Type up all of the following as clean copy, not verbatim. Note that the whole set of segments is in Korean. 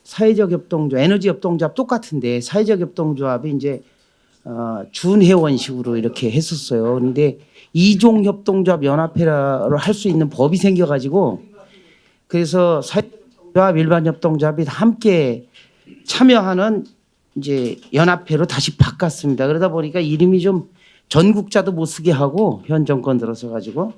사회적 협동조합, 에너지 협동조합 똑같은데 사회적 협동조합이 이제 준회원식으로 이렇게 했었어요. 그런데 이종 협동조합 연합회를 할 수 있는 법이 생겨가지고 그래서 사회조합 일반 협동조합이 함께 참여하는 이제 연합회로 다시 바꿨습니다. 그러다 보니까 이름이 좀 전국자도 못 쓰게 하고 현 정권 들어서 가지고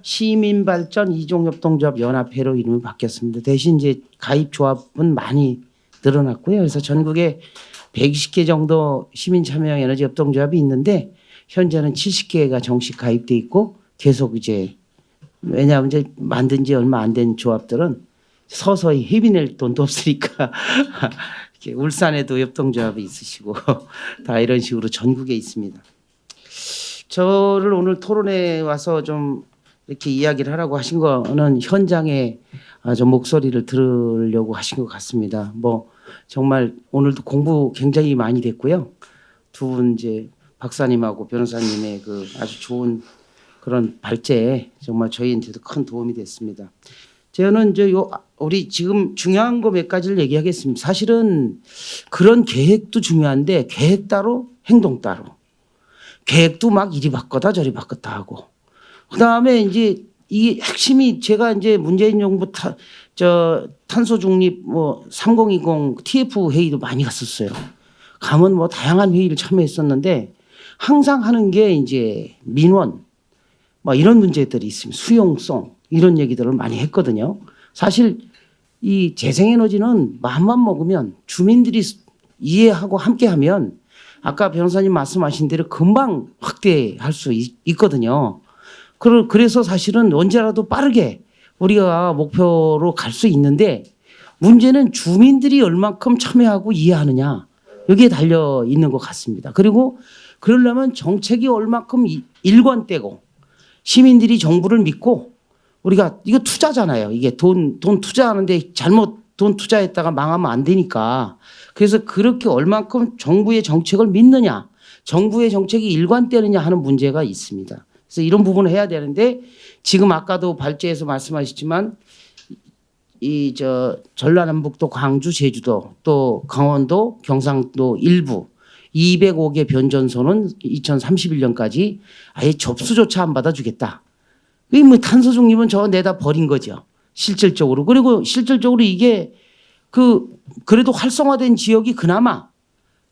시민발전 이종협동조합 연합회로 이름이 바뀌었습니다. 대신 이제 가입 조합은 많이 늘어났고요. 그래서 전국에 120개 정도 시민 참여형 에너지 협동조합이 있는데 현재는 70개가 정식 가입돼 있고 계속 이제 왜냐하면 이제 만든 지 얼마 안 된 조합들은 서서히 회비 낼 돈도 없으니까 이렇게 울산에도 협동조합이 있으시고 다 이런 식으로 전국에 있습니다. 저를 오늘 토론에 와서 좀 이렇게 이야기를 하라고 하신 거는 현장에 좀 목소리를 들으려고 하신 것 같습니다. 뭐 정말 오늘도 공부 굉장히 많이 됐고요. 두 분 이제 박사님하고 변호사님의 그 아주 좋은 그런 발제에 정말 저희한테도 큰 도움이 됐습니다. 저는 이제 우리 지금 중요한 거 몇 가지를 얘기하겠습니다. 사실은 그런 계획도 중요한데 계획 따로 행동 따로. 계획도 막 이리 바꿨다 저리 바꿨다 하고. 그다음에 이제 이 핵심이 제가 이제 문재인 정부 탄소 중립 뭐 3020 TF 회의도 많이 갔었어요. 가면 뭐 다양한 회의를 참여했었는데 항상 하는 게 이제 민원 뭐 이런 문제들이 있습니다. 수용성 이런 얘기들을 많이 했거든요. 사실 이 재생에너지는 마음만 먹으면 주민들이 이해하고 함께하면 아까 변호사님 말씀하신 대로 금방 확대할 수 있거든요. 그래서 사실은 언제라도 빠르게 우리가 목표로 갈 수 있는데 문제는 주민들이 얼만큼 참여하고 이해하느냐 여기에 달려 있는 것 같습니다. 그리고 그러려면 정책이 얼만큼 일관되고 시민들이 정부를 믿고 우리가 이거 투자잖아요. 이게 돈 투자하는데 잘못 돈 투자했다가 망하면 안 되니까. 그래서 그렇게 얼만큼 정부의 정책을 믿느냐, 정부의 정책이 일관되느냐 하는 문제가 있습니다. 그래서 이런 부분을 해야 되는데 지금 아까도 발제에서 말씀하셨지만 이 전라남북도, 광주, 제주도, 또 강원도, 경상도 일부 205개 변전소는 2031년까지 아예 접수조차 안 받아주겠다. 이 뭐 탄소 중립은 저 내다 버린 거죠. 실질적으로. 그리고 실질적으로 이게 그래도 활성화된 지역이 그나마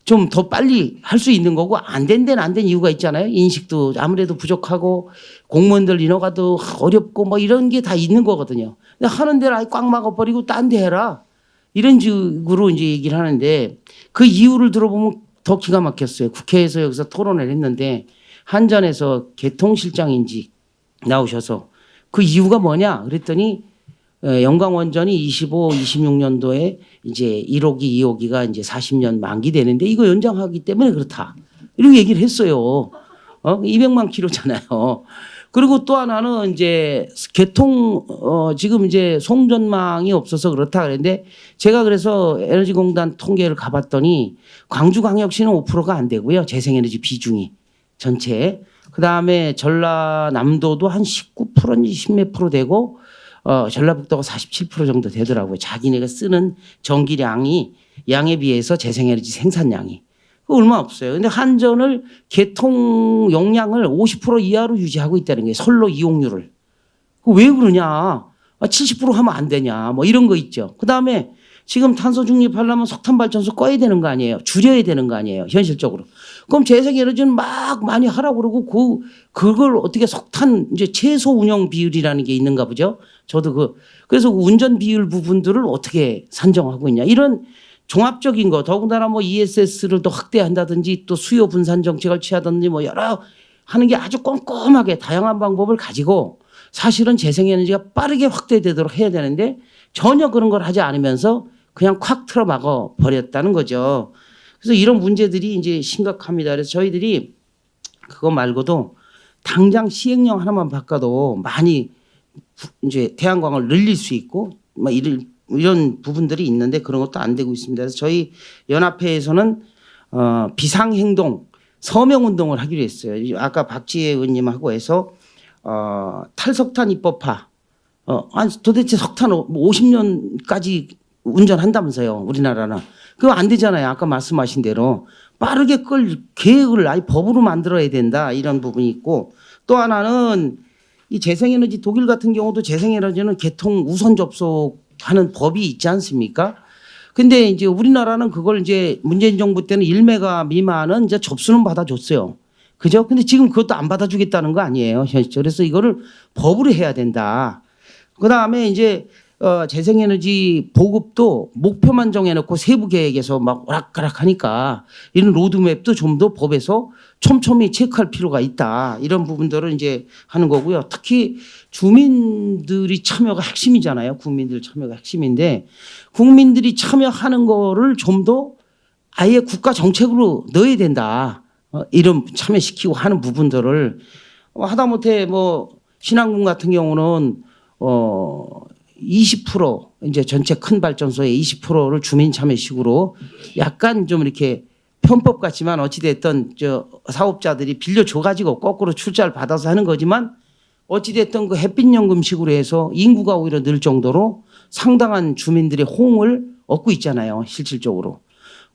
좀 더 빨리 할 수 있는 거고 안 된 데는 안 된 이유가 있잖아요. 인식도 아무래도 부족하고 공무원들 인허가도 어렵고 뭐 이런 게 다 있는 거거든요. 근데 하는 데를 아예 꽉 막아버리고 딴 데 해라. 이런 식으로 이제 얘기를 하는데 그 이유를 들어보면 더 기가 막혔어요. 국회에서 여기서 토론을 했는데 한전에서 개통실장인지 나오셔서 그 이유가 뭐냐 그랬더니 영광원전이 25, 26년도에 이제 1호기, 2호기가 이제 40년 만기 되는데 이거 연장하기 때문에 그렇다. 이렇게 얘기를 했어요. 200만 킬로잖아요. 그리고 또 하나는 이제 지금 이제 송전망이 없어서 그렇다 그랬는데 제가 그래서 에너지공단 통계를 가봤더니 광주광역시는 5%가 안 되고요. 재생에너지 비중이 전체에. 그다음에 전라남도도 한 19%인지 10몇 프로 되고 전라북도가 47% 정도 되더라고요. 자기네가 쓰는 전기량이 양에 비해서 재생에너지 생산량이. 얼마 없어요. 근데 한전을 개통 용량을 50% 이하로 유지하고 있다는 거예요. 선로 이용률을. 왜 그러냐. 70% 하면 안 되냐. 뭐 이런 거 있죠. 그다음에 지금 탄소 중립하려면 석탄 발전소 꺼야 되는 거 아니에요. 줄여야 되는 거 아니에요. 현실적으로. 그럼 재생에너지는 막 많이 하라고 그러고 그걸 어떻게 석탄 이제 최소 운영 비율이라는 게 있는가 보죠. 저도 그래서 운전 비율 부분들을 어떻게 산정하고 있냐. 이런 종합적인 거 더군다나 뭐 ESS를 더 확대한다든지 또 수요 분산 정책을 취하든지 뭐 여러 하는 게 아주 꼼꼼하게 다양한 방법을 가지고 사실은 재생에너지가 빠르게 확대되도록 해야 되는데 전혀 그런 걸 하지 않으면서 그냥 콱 틀어막아 버렸다는 거죠. 그래서 이런 문제들이 이제 심각합니다. 그래서 저희들이 그거 말고도 당장 시행령 하나만 바꿔도 많이 이제 태양광을 늘릴 수 있고 뭐 이런 부분들이 있는데 그런 것도 안 되고 있습니다. 그래서 저희 연합회에서는 비상행동 서명운동을 하기로 했어요. 아까 박지혜 의원님하고 해서 탈석탄 입법화. 아니 도대체 석탄 50년까지 운전한다면서요, 우리나라는. 그거 안 되잖아요. 아까 말씀하신 대로. 빠르게 끌 계획을 아예 법으로 만들어야 된다. 이런 부분이 있고, 또 하나는 이 재생에너지, 독일 같은 경우도 재생에너지는 개통 우선 접속하는 법이 있지 않습니까? 근데 이제 우리나라는 그걸 이제 문재인 정부 때는 1메가 미만은 이제 접수는 받아줬어요. 그죠? 근데 지금 그것도 안 받아주겠다는 거 아니에요. 그래서 이거를 법으로 해야 된다. 그 다음에 이제 재생에너지 보급도 목표만 정해놓고 세부 계획에서 막 오락가락 하니까 이런 로드맵도 좀 더 법에서 촘촘히 체크할 필요가 있다. 이런 부분들을 이제 하는 거고요. 특히 주민들이 참여가 핵심이잖아요. 국민들 참여가 핵심인데 국민들이 참여하는 거를 좀 더 아예 국가 정책으로 넣어야 된다. 이런 참여시키고 하는 부분들을 하다못해 뭐 신안군 같은 경우는 20% 이제 전체 큰 발전소의 20%를 주민 참여식으로 약간 좀 이렇게 편법 같지만 어찌됐든 저 사업자들이 빌려줘 가지고 거꾸로 출자를 받아서 하는 거지만 어찌됐든 그 햇빛연금식으로 해서 인구가 오히려 늘 정도로 상당한 주민들의 호응을 얻고 있잖아요. 실질적으로.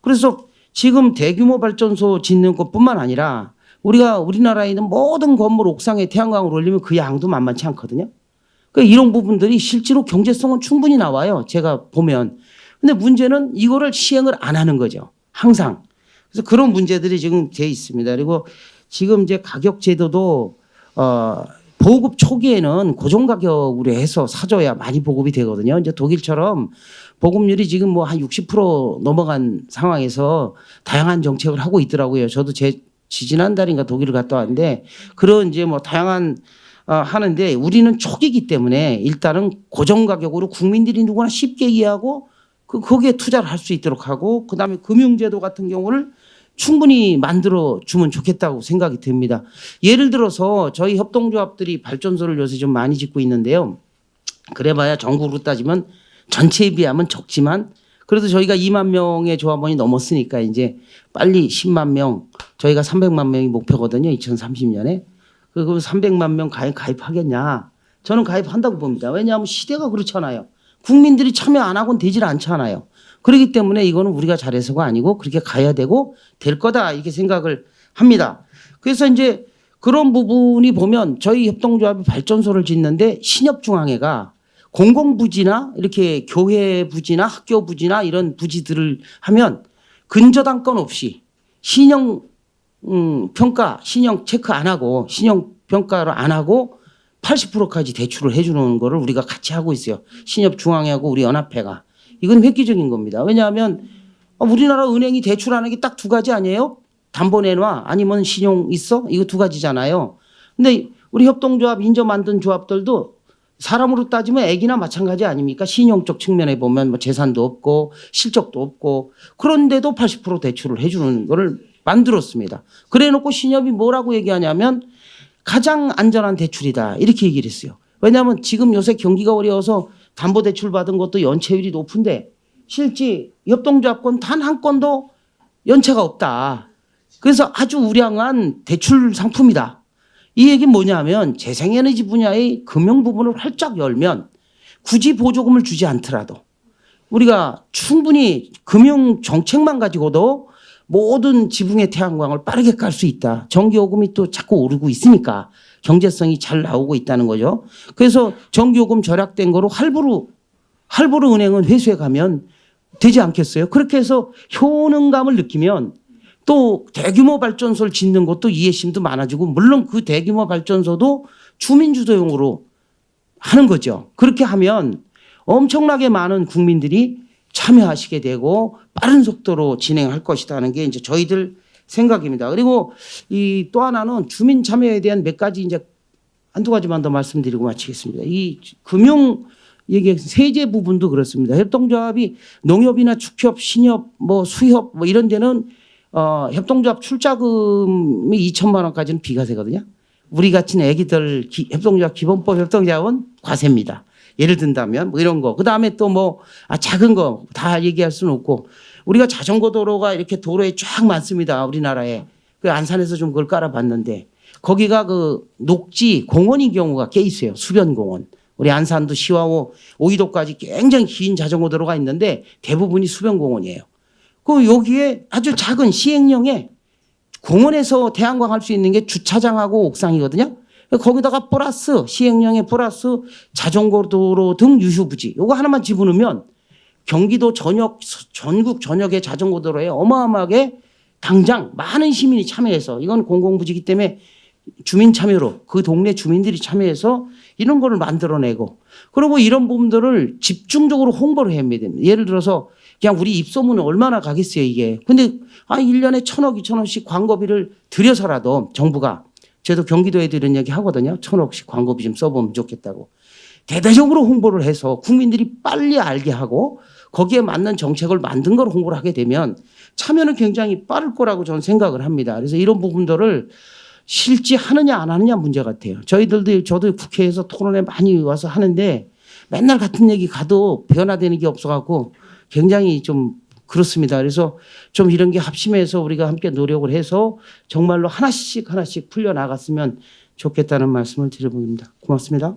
그래서 지금 대규모 발전소 짓는 것뿐만 아니라 우리나라에 있는 모든 건물 옥상에 태양광을 올리면 그 양도 만만치 않거든요. 그러니까 이런 부분들이 실제로 경제성은 충분히 나와요. 제가 보면. 근데 문제는 이거를 시행을 안 하는 거죠. 항상. 그래서 그런 문제들이 지금 돼 있습니다. 그리고 지금 이제 가격 제도도 보급 초기에는 고정 가격으로 해서 사줘야 많이 보급이 되거든요. 이제 독일처럼 보급률이 지금 뭐 한 60% 넘어간 상황에서 다양한 정책을 하고 있더라고요. 저도 지난달인가 독일을 갔다 왔는데 그런 이제 뭐 다양한 하는데 우리는 초기이기 때문에 일단은 고정 가격으로 국민들이 누구나 쉽게 이해하고 거기에 투자를 할 수 있도록 하고 그다음에 금융제도 같은 경우를 충분히 만들어 주면 좋겠다고 생각이 듭니다. 예를 들어서 저희 협동조합들이 발전소를 요새 좀 많이 짓고 있는데요. 그래봐야 전국으로 따지면 전체에 비하면 적지만 그래도 저희가 2만 명의 조합원이 넘었으니까 이제 빨리 10만 명, 저희가 300만 명이 목표거든요. 2030년에. 그럼 300만 명 가입하겠냐? 저는 가입한다고 봅니다. 왜냐하면 시대가 그렇잖아요. 국민들이 참여 안 하고는 되질 않잖아요. 그렇기 때문에 이거는 우리가 잘해서가 아니고 그렇게 가야 되고 될 거다 이렇게 생각을 합니다. 그래서 이제 그런 부분이 보면 저희 협동조합이 발전소를 짓는데 신협중앙회가 공공부지나 이렇게 교회 부지나 학교 부지나 이런 부지들을 하면 근저당권 없이 신용 평가, 신용 체크 안 하고 신용 평가를 안 하고 80%까지 대출을 해주는 거를 우리가 같이 하고 있어요. 신협중앙회하고 우리 연합회가. 이건 획기적인 겁니다. 왜냐하면 우리나라 은행이 대출하는 게 딱 두 가지 아니에요? 담보 내놔 아니면 신용 있어? 이거 두 가지잖아요. 근데 우리 협동조합 인저 만든 조합들도 사람으로 따지면 애기나 마찬가지 아닙니까? 신용적 측면에 보면 뭐 재산도 없고 실적도 없고 그런데도 80% 대출을 해주는 거를 만들었습니다. 그래 놓고 신협이 뭐라고 얘기하냐면 가장 안전한 대출이다 이렇게 얘기를 했어요. 왜냐하면 지금 요새 경기가 어려워서 담보대출 받은 것도 연체율이 높은데 실제 협동조합권 단 한 건도 연체가 없다. 그래서 아주 우량한 대출 상품이다. 이 얘기는 뭐냐면 재생에너지 분야의 금융 부분을 활짝 열면 굳이 보조금을 주지 않더라도 우리가 충분히 금융 정책만 가지고도 모든 지붕의 태양광을 빠르게 깔 수 있다. 전기요금이 또 자꾸 오르고 있으니까 경제성이 잘 나오고 있다는 거죠. 그래서 전기요금 절약된 거로 할부로 은행은 회수해 가면 되지 않겠어요? 그렇게 해서 효능감을 느끼면 또 대규모 발전소를 짓는 것도 이해심도 많아지고 물론 그 대규모 발전소도 주민주도용으로 하는 거죠. 그렇게 하면 엄청나게 많은 국민들이 참여하시게 되고 빠른 속도로 진행할 것이다 하는 게 이제 저희들 생각입니다. 그리고 이 또 하나는 주민 참여에 대한 몇 가지 이제 한두 가지만 더 말씀드리고 마치겠습니다. 이 금융 얘기 세제 부분도 그렇습니다. 협동조합이 농협이나 축협, 신협, 뭐 수협 뭐 이런 데는 협동조합 출자금이 2천만 원까지는 비과세거든요. 우리 같은 애기들 협동조합 기본법 협동조합은 과세입니다. 예를 든다면 뭐 이런 거. 그다음에 또 뭐 작은 거 다 얘기할 수는 없고 우리가 자전거 도로가 이렇게 도로에 쫙 많습니다. 우리나라에. 그 안산에서 좀 그걸 깔아봤는데 거기가 그 녹지 공원인 경우가 꽤 있어요. 수변 공원. 우리 안산도 시와호 오이도까지 굉장히 긴 자전거 도로가 있는데 대부분이 수변공원이에요. 그 여기에 아주 작은 시행령에 공원에서 태양광 할 수 있는 게 주차장하고 옥상이거든요. 거기다가 플러스 시행령에 플러스 자전거 도로 등 유휴부지 요거 하나만 집어넣으면 경기도 전국 전역의 자전거 도로에 어마어마하게 당장 많은 시민이 참여해서 이건 공공부지이기 때문에 주민 참여로 그 동네 주민들이 참여해서 이런 거를 만들어내고 그리고 이런 부분들을 집중적으로 홍보를 해야 됩니다. 예를 들어서 그냥 우리 입소문은 얼마나 가겠어요 이게. 근데 1년에 1,000억 2,000억씩 광고비를 들여서라도 정부가 저도 경기도에 이런 얘기 하거든요. 1,000억씩 광고비 좀 써보면 좋겠다고. 대대적으로 홍보를 해서 국민들이 빨리 알게 하고 거기에 맞는 정책을 만든 걸 홍보를 하게 되면 참여는 굉장히 빠를 거라고 저는 생각을 합니다. 그래서 이런 부분들을 실지하느냐 안 하느냐 문제 같아요. 저도 국회에서 토론회 많이 와서 하는데 맨날 같은 얘기 가도 변화되는 게 없어갖고 굉장히 좀 그렇습니다. 그래서 좀 이런 게 합심해서 우리가 함께 노력을 해서 정말로 하나씩 풀려나갔으면 좋겠다는 말씀을 드려봅니다. 고맙습니다.